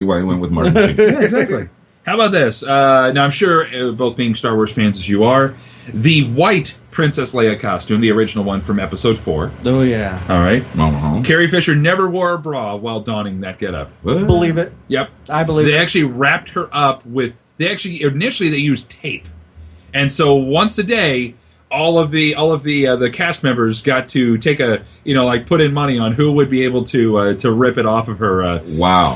why he went with Martin Sheen. Yeah, exactly. How about this? Now, I'm sure, both being Star Wars fans as you are, the white Princess Leia costume, the original one from Episode 4. Oh, yeah. All right. Uh-huh. Carrie Fisher never wore a bra while donning that getup. What? Believe it. Yep. I believe They it. actually wrapped her up with... Initially, they used tape. And so once a day, all of the cast members got to take put in money on who would be able to rip it off of her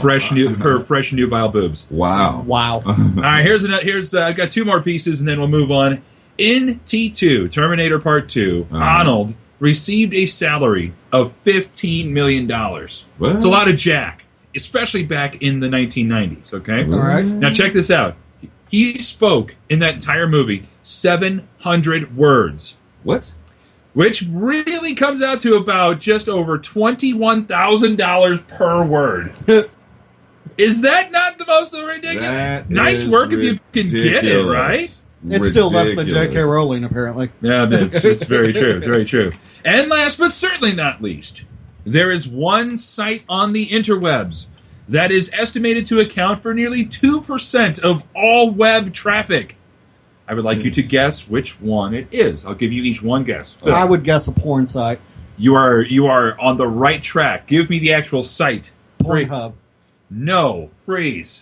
fresh nubile boobs. Wow. Wow. All right, here's I've got two more pieces and then we'll move on. In T2, Terminator Part 2, Arnold received a salary of $15 million. What? It's a lot of jack, especially back in the 1990s, okay? All right. Now check this out. He spoke in that entire movie 700 words. What? Which really comes out to about just over $21,000 per word. Is that not the most ridiculous? That nice work if you can get it, right? It's still less than J.K. Rowling, apparently. Yeah, it's very true. It's very true. And last but certainly not least, there is one site on the interwebs that is estimated to account for nearly 2% of all web traffic. I would like you to guess which one it is. I'll give you each one guess. Phil, I would guess a porn site. you are on the right track. Give me the actual site. Pornhub. No, Phreze.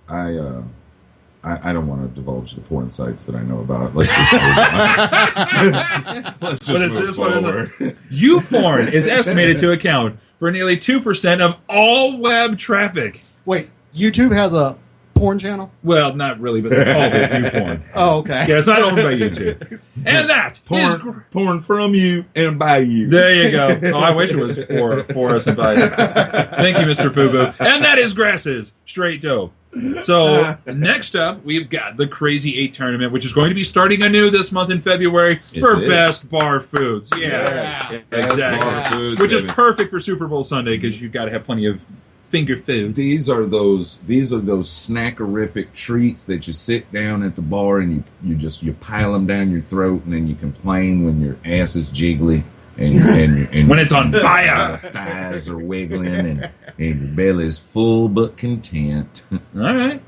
I don't want to divulge the porn sites that I know about. Let's just move forward. YouPorn is estimated to account for nearly 2% of all web traffic. Wait, YouTube has a porn channel? Well, not really, but they called it YouPorn. Oh, okay. Yeah, it's not owned by YouTube. And that is... Porn from you and by you. There you go. Oh, I wish it was for us and by us. Thank you, Mr. Fubu. And that is Grasses. Straight dope. So, next up, we've got the Crazy 8 tournament, which is going to be starting anew this month in February for Best Bar Foods. Yeah, exactly. Bar foods, which baby. is perfect for Super Bowl Sunday because you've got to have plenty of finger foods. These are those snackerific treats that you sit down at the bar and you pile them down your throat and then you complain when your ass is jiggly and when it's on fire, thighs are wiggling and your belly is full but content. All right.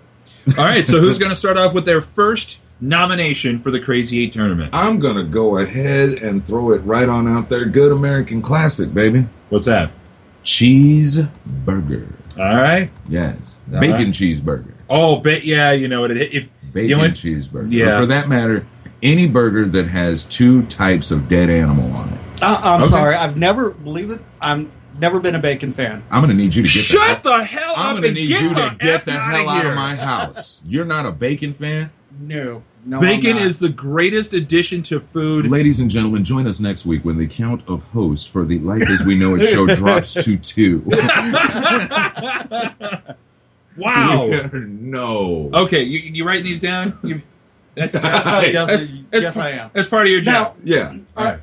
So who's going to start off with their first nomination for the Crazy 8 tournament? I'm gonna go ahead and throw it right on out there. Good American classic, baby. What's that? Cheeseburger. All right. Yes. All Bacon right. cheeseburger. Oh, yeah, you know what it is. Bacon cheeseburger. Yeah. Or for that matter, any burger that has two types of dead animal on it. I'm sorry. I've never been a bacon fan. I'm going to need you to get Shut the hell I'm up going to and need get you to the get F the outta hell out here. of my house. You're not a bacon fan? No, Bacon I'm not. is the greatest addition to food. Ladies and gentlemen, join us next week when the count of hosts for the Life as We Know It show drops to 2. Wow. No. Okay, you writing these down? Yes, I am. That's part of your job. Yeah.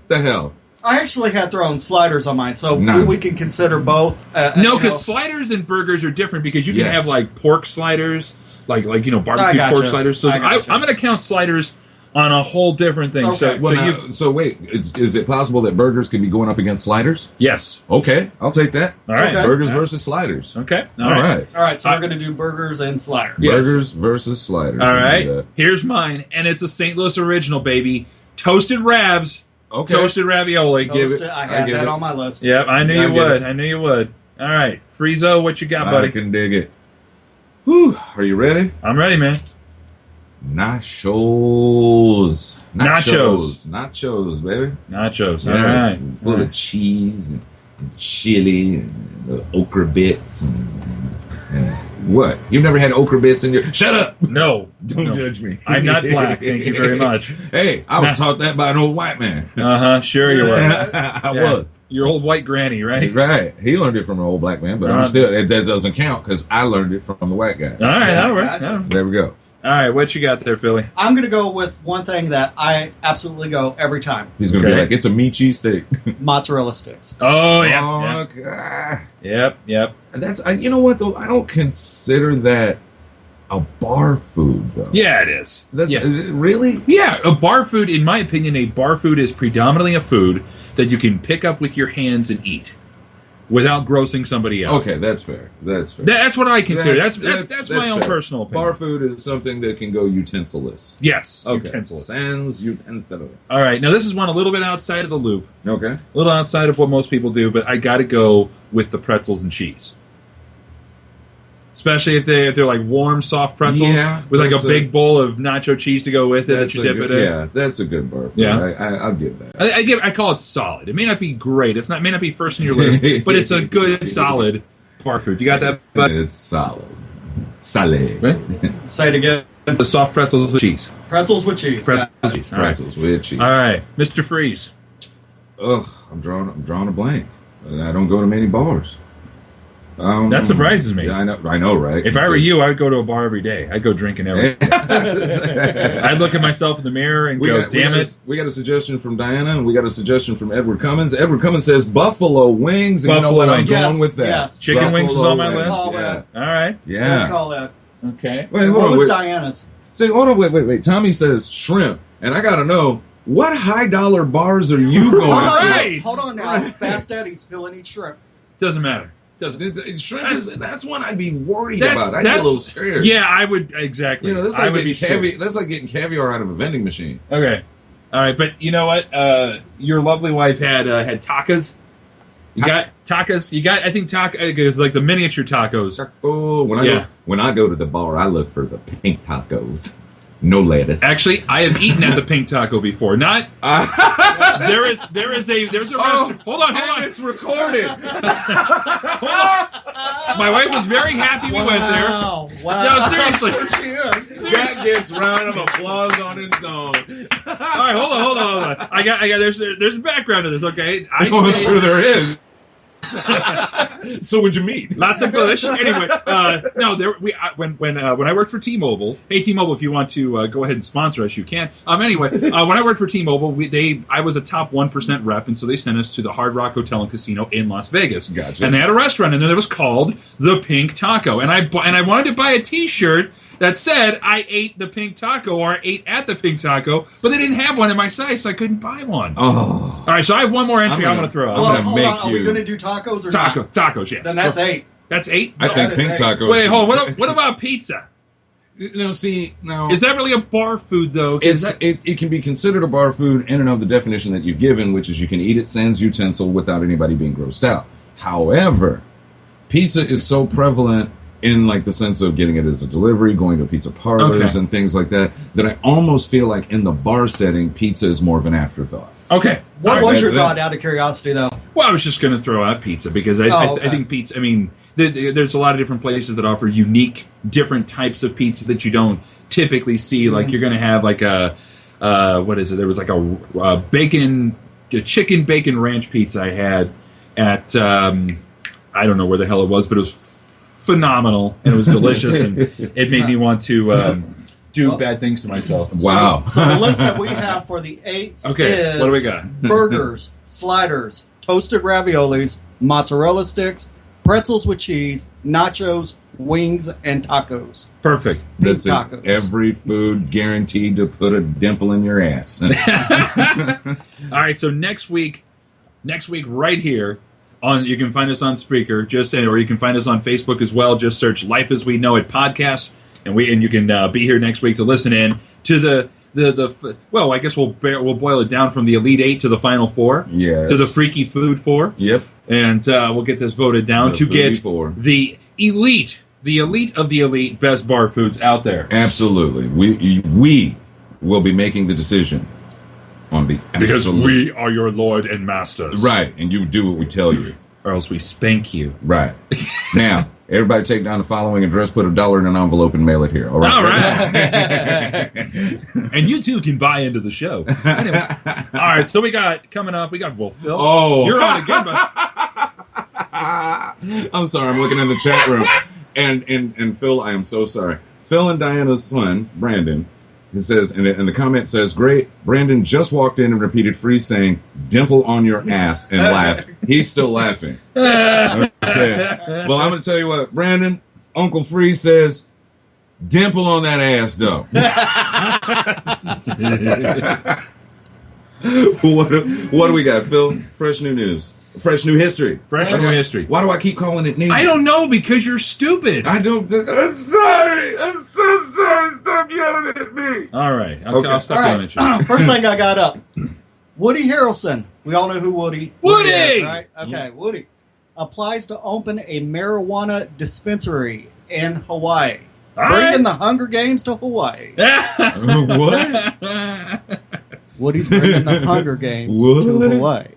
The hell. I actually had thrown sliders on mine, so None. we can consider both. No, because sliders and burgers are different because you can Yes. have like pork sliders, like barbecue gotcha. pork sliders. So I gotcha. I'm going to count sliders on a whole different thing. Okay. So wait, is it possible that burgers can be going up against sliders? Yes. Okay, I'll take that. All right. Okay. Burgers versus sliders. Okay. All right. All right, so we're going to do burgers and sliders. Yes. Burgers versus sliders. All We'll do right. that. Here's mine, and it's a St. Louis original, baby. Toasted Rabs. Okay. Toasted ravioli. Give Toasted, it. I had give that it. on my list. Yep, I knew I you get would. it. I knew you would. All right. Friezo, what you got, I buddy? can dig it. Whew. Are you ready? I'm ready, man. Nachos, baby. Nachos. All Yes, right. full of cheese and chili and the okra bits and what? You've never had okra bits in your? Shut up! No. Don't No. judge me. I'm not black. Thank you very much. Hey, I was taught that by an old white man. Uh-huh. Sure you were. I Yeah. was. Your old white granny, right? Right. He learned it from an old black man, but I'm still, that doesn't count because I learned it from the white guy. All right. Yeah, All right. gotcha. There we go. All right. What you got there, Philly? I'm going to go with one thing that I absolutely go every time. He's going to Okay. be like, it's a meat cheese steak. Mozzarella sticks. Oh, yeah. Oh, God. Yep. That's, you know what, though? I don't consider that a bar food, though. Yeah, it is. That's, yeah. is it really? Yeah, a bar food, in my opinion, a bar food is predominantly a food that you can pick up with your hands and eat. without grossing somebody out. Okay, that's fair. That's fair. That's what I consider. That's my own fair. personal opinion. Bar food is something that can go utensilless. Yes. Okay. Utensilless. Sans utensil. All right. Now, this is one a little bit outside of the loop. Okay. A little outside of what most people do, but I got to go with the pretzels and cheese. Especially if they're like warm, soft pretzels with like a big bowl of nacho cheese to go with it that you dip it in. Yeah, that's a good bar food. Yeah. I'll give that. I call it solid. It may not be great. May not be first on your list, but it's a good, solid bar food. You got that, bud? It's solid. Solid. Right? Say it again. The soft pretzels with cheese. Pretzels with cheese. Pretzels with cheese. All right. Pretzels with cheese. All right, Mr. Phreze. Ugh, I'm drawing a blank. I don't go to many bars. That surprises me. Yeah, I know, right? If I were you, I'd go to a bar every day. I'd go drinking every day. I'd look at myself in the mirror and damn it. We got a suggestion from Diana, and we got a suggestion from Edward Cummins. Edward Cummins says buffalo wings, and you know what? I'm going with that. Yes. Chicken Buffalo wings is on my wings, list? Yeah. All right. Yeah. Call that. Okay. Wait, hold What on. was Wait. Diana's? Say, hold on, wait. Tommy says shrimp, and I gotta know, what high dollar bars are you going right. Hold on now. Fast Eddie's filling each shrimp. Doesn't matter. Shrimp that's one I'd be worried That's- about. I'd be a little scared. Yeah, I would exactly. You know, that's I like would be getting scared. caviar. That's like getting caviar out of a vending machine. Okay. All right, but you know what? Your lovely wife had tacos. You got tacos. You got, I think, tacos like the miniature tacos. Oh, when I go to the bar, I look for the pink tacos, no lettuce. Actually, I have eaten at the Pink Taco before. Not there's a restaurant. Hold on. It's recorded. Hold on. My wife was very happy we went there. Wow. No, seriously. I'm sure she is. That gets round of applause on its own. All right, hold on. I got. There's a background to this. Okay, I'm sure there is. So would you meet? Lots of bush. Anyway, when I worked for T-Mobile, hey T-Mobile, if you want to go ahead and sponsor us, you can. Anyway, when I worked for T-Mobile, I was a top 1% rep, and so they sent us to the Hard Rock Hotel and Casino in Las Vegas. Gotcha. And they had a restaurant, and then it was called the Pink Taco, and I wanted to buy a T-shirt that said I ate the Pink Taco or I ate at the Pink Taco, but they didn't have one in my size, so I couldn't buy one. Oh. All right, so I have one more entry I want to throw out. Well, gonna hold make on. Are we you- going to do tacos or not? Tacos, yes. Then that's 8. That's 8? I think that pink is tacos. Wait, hold on. What about pizza? No, see, no. Is that really a bar food, though? It can be considered a bar food in and of the definition that you've given, which is you can eat it sans utensil without anybody being grossed out. However, pizza is so prevalent in like the sense of getting it as a delivery, going to pizza parlors and things like that, that I almost feel like in the bar setting, pizza is more of an afterthought. Okay. What All was right, your thought, that's- out of curiosity, though? Well, I was just going to throw out pizza because I think pizza, I mean, there's a lot of different places that offer unique, different types of pizza that you don't typically see. Like you're going to have like a, what is it? There was like a chicken bacon ranch pizza I had at, I don't know where the hell it was, but it was phenomenal and it was delicious and it made me want to do bad things to myself. Wow. So the list that we have for the 8s Okay, is what do we got? burgers, sliders, toasted raviolis, mozzarella sticks, pretzels with cheese, nachos, wings, and tacos. Perfect. That's it. tacos. Every food guaranteed to put a dimple in your ass. All right, so next week right here you can find us on Spreaker, or you can find us on Facebook as well. Just search Life as We Know It podcast, and you can be here next week to listen in to the well, I guess we'll boil it down from the Elite 8 to the Final 4. Yes. To the Freaky Food 4. Yep. And we'll get this voted down The to Foodie get 4. the elite of the elite best bar foods out there. Absolutely. We will be making the decision on the Because absolute. we are your lord and masters. Right, and you do what we tell you. Or else we spank you. Right. Now, everybody take down the following address, put $1 in an envelope, and mail it here. All right. All right. And you too can buy into the show. Anyway. All right, so we got Phil. Oh. You're on again, but I'm sorry, I'm looking in the chat room. And Phil, I am so sorry. Phil and Diana's son, Brandon, he says, and the comment says, great, Brandon just walked in and repeated Phreze saying, dimple on your ass, and laughed. He's still laughing. Okay. Well, I'm going to tell you what, Brandon, Uncle Phreze says, dimple on that ass, though. What do we got, Phil? Fresh new news. Fresh New History. Fresh New History. Why do I keep calling it news? I don't know, because you're stupid. I'm sorry. I'm so sorry. Stop yelling at me. All right. Okay. I'll stop All yelling right. at you. First thing I got up. Woody Harrelson. We all know who Woody is, right? Okay, Woody applies to open a marijuana dispensary in Hawaii. Bringing the Hunger Games to Hawaii. What? Woody's bringing the Hunger Games What? to Hawaii.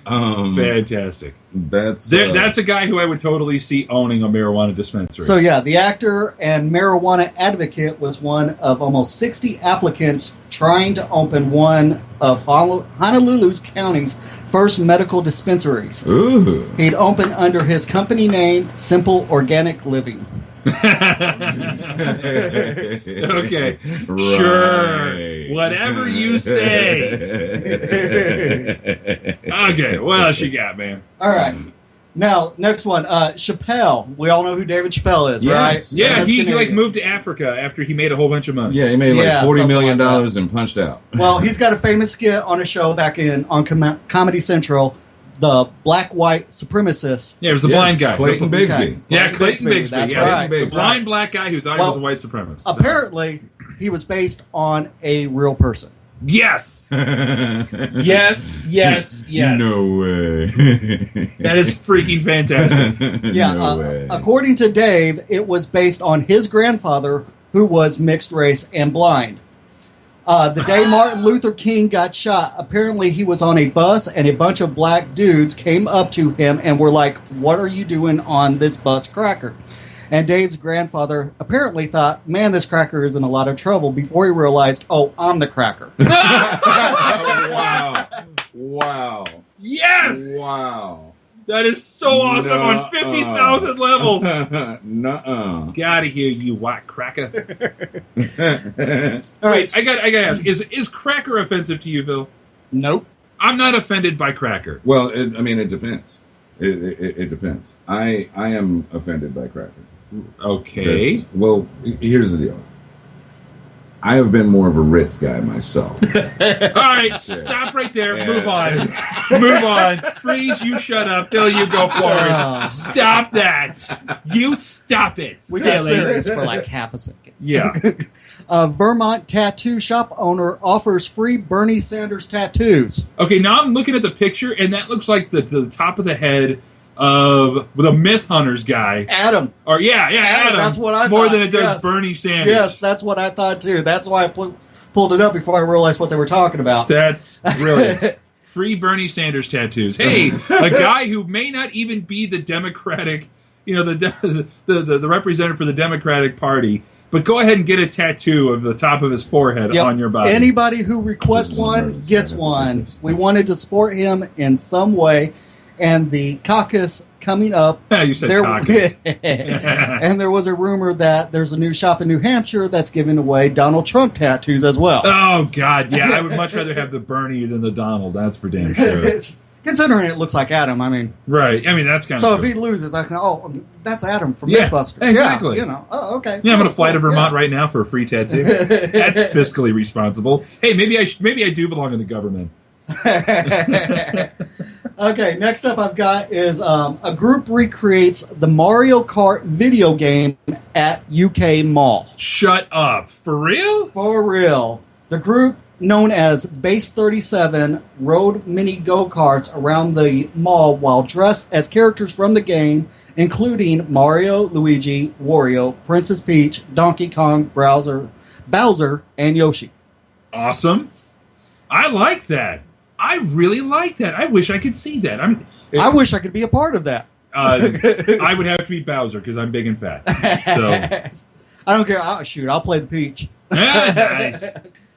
Fantastic. That's a guy who I would totally see owning a marijuana dispensary. So yeah, the actor and marijuana advocate was one of almost 60 applicants trying to open one of Honolulu's county's first medical dispensaries. Ooh. He'd open under his company name, Simple Organic Living. Okay, Right. Sure, whatever you say. Okay, what else you got, man? All right. Now, next one, Chappelle. We all know who David Chappelle is, Yes. right? Yeah, Famous he Canadian. moved to Africa after he made a whole bunch of money. Yeah, he made like Yeah, $40 something million like and punched out. Well, he's got a famous skit on a show back on Comedy Central, The Black-White Supremacist. Yeah, it was the blind guy. Clayton Bigsby. Okay. Yeah, Clayton Bigsby. That's yeah. right. The Bigsby. blind black guy who thought he was a white supremacist. Apparently, he was based on a real person. Yes. Yes. No way. That is freaking fantastic. Yeah, No way. according to Dave, it was based on his grandfather, who was mixed race and blind. The day Martin Luther King got shot, apparently he was on a bus and a bunch of black dudes came up to him and were like, "What are you doing on this bus, cracker?" And Dave's grandfather apparently thought, "Man, this cracker is in a lot of trouble," before he realized, "Oh, I'm the cracker." Wow. Wow. Yes. Wow. That is so awesome on 50,000 levels. Nuh-uh. Get out of here, you white cracker. All right. Wait, I got to ask, is cracker offensive to you, Phil? Nope. I'm not offended by cracker. Well, it depends. It depends. I am offended by cracker. Okay. Well, here's the deal. I have been more of a Ritz guy myself. All right, stop right there. Yeah. Move on. Move on. Freeze, you shut up. Phil, you go forward. Stop that. You stop it. We got silly. serious for like half a second. Yeah. A Vermont tattoo shop owner offers free Bernie Sanders tattoos. Okay, now I'm looking at the picture, and that looks like the top of the head of the Myth Hunters guy. Adam. Or Adam. That's what I More thought. than it does Yes. Bernie Sanders. Yes, that's what I thought too. That's why I pulled it up before I realized what they were talking about. That's brilliant. Free Bernie Sanders tattoos. Hey, a guy who may not even be the Democratic, the representative for the Democratic Party, but go ahead and get a tattoo of the top of his forehead Yep. on your body. Anybody who requests one gets one. We wanted to support him in some way, and the caucus coming up. You said caucus. And there was a rumor that there's a new shop in New Hampshire that's giving away Donald Trump tattoos as well. Oh, God, yeah. I would much rather have the Bernie than the Donald. That's for damn sure. Considering it looks like Adam, I mean. Right. I mean, that's kind So of if he loses, I can, that's Adam from Yeah, Mythbusters. exactly. Yeah, okay. Yeah, I'm going to fly to Vermont Yeah. right now for a free tattoo. That's fiscally responsible. Hey, maybe I do belong in the government. Okay, next up I've got is a group recreates the Mario Kart video game at UK Mall. Shut up. For real? For real. The group, known as Base 37, rode mini go-karts around the mall while dressed as characters from the game, including Mario, Luigi, Wario, Princess Peach, Donkey Kong, Bowser, and Yoshi. Awesome. I like that. I really like that. I wish I could see that. I wish I could be a part of that. I would have to be Bowser because I'm big and fat. So I don't care. I'll play the Peach. nice.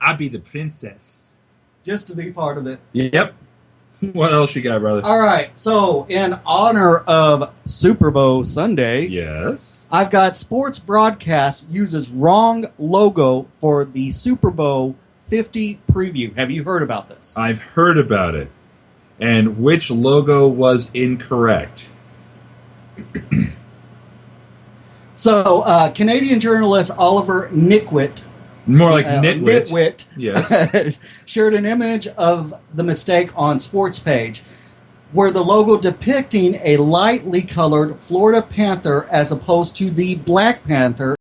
I'll be the princess. Just to be part of it. Yep. What else you got, brother? All right. So, in honor of Super Bowl Sunday, Yes. I've got sports broadcast uses wrong logo for the Super Bowl 50 preview. Have you heard about this? I've heard about it. And which logo was incorrect? So, Canadian journalist Oliver Nickwit, More like nitwit. Yes. shared an image of the mistake on Sports Page. were the logo depicting a lightly colored Florida panther as opposed to the Black Panther